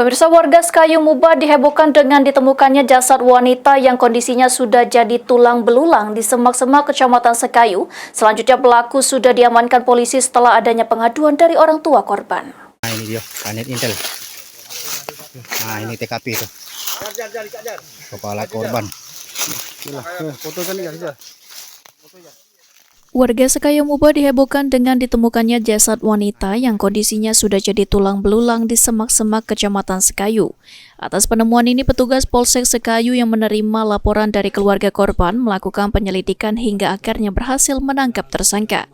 Pemirsa, warga Sekayu Muba dihebohkan dengan ditemukannya jasad wanita yang kondisinya sudah jadi tulang belulang di semak-semak Kecamatan Sekayu. Selanjutnya pelaku sudah diamankan polisi setelah adanya pengaduan dari orang tua korban. Nah, ini dia, planet Intel. Nah, ini TKP itu. Kepala korban. Warga Sekayu Muba dihebohkan dengan ditemukannya jasad wanita yang kondisinya sudah jadi tulang belulang di semak-semak Kecamatan Sekayu. Atas penemuan ini, petugas Polsek Sekayu yang menerima laporan dari keluarga korban melakukan penyelidikan hingga akhirnya berhasil menangkap tersangka.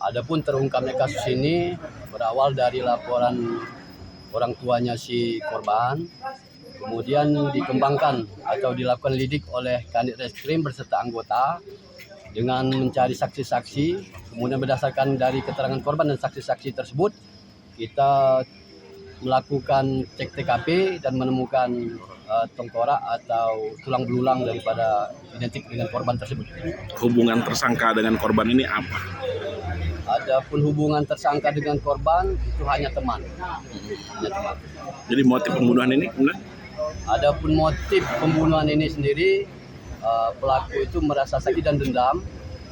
Adapun terungkapnya kasus ini berawal dari laporan orang tuanya si korban, kemudian dikembangkan atau dilakukan lidik oleh Kanit Reskrim beserta anggota dengan mencari saksi-saksi. Kemudian berdasarkan dari keterangan korban dan saksi-saksi tersebut, kita melakukan cek TKP dan menemukan tengkorak atau tulang belulang daripada identik dengan korban tersebut. Hubungan tersangka dengan korban ini apa? Adapun hubungan tersangka dengan korban itu hanya teman. Jadi motif pembunuhan ini benar? Adapun motif pembunuhan ini sendiri, pelaku itu merasa sakit dan dendam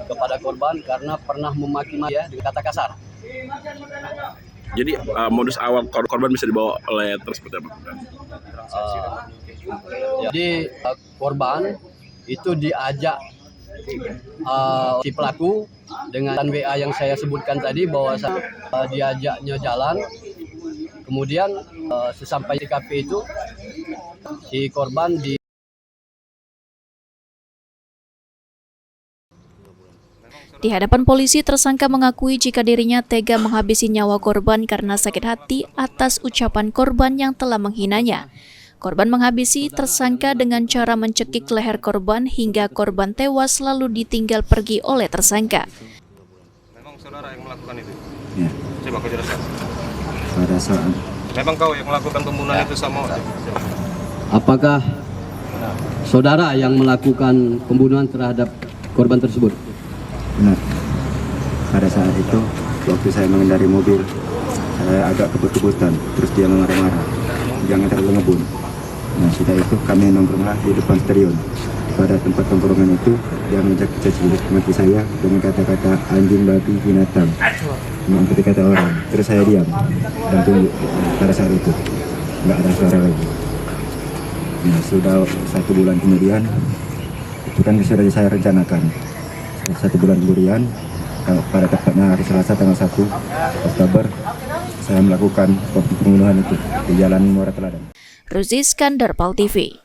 kepada korban karena pernah memaki-maki dengan kata kasar. Jadi modus awal korban bisa dibawa oleh seperti apa? Jadi korban itu diajak si pelaku dengan WA yang saya sebutkan tadi, bahwa diajaknya jalan. Kemudian sesampai TKP itu si korban Di hadapan polisi, tersangka mengakui jika dirinya tega menghabisi nyawa korban karena sakit hati atas ucapan korban yang telah menghinanya. Korban menghabisi tersangka dengan cara mencekik leher korban hingga korban tewas lalu ditinggal pergi oleh tersangka. Memang saudara yang melakukan itu? Ya. Coba kau jelaskan. Pada saat Memang kau yang melakukan pembunuhan itu sama? Apakah saudara yang melakukan pembunuhan terhadap korban tersebut? benar, pada saat itu waktu saya mengendari mobil, saya agak kebut-kebutan, terus dia marah-marah, jangan terlalu ngebun. Nah, setelah itu kami nongkronglah di depan stadion. Pada tempat tongkrongan itu, dia mengajak mati saya dengan kata-kata anjing, babi, binatang. Seperti kata orang. Terus saya diam dan tunggu. Pada saat itu nggak ada suara lagi. Nah, sudah 1 bulan kemudian, itu kan sudah saya rencanakan. 1 bulan kemudian, pada tepatnya hari Selasa tanggal 1 Oktober, saya melakukan pembunuhan itu di Jalan Muara Teladan. Ruzi Iskandar, PAL TV.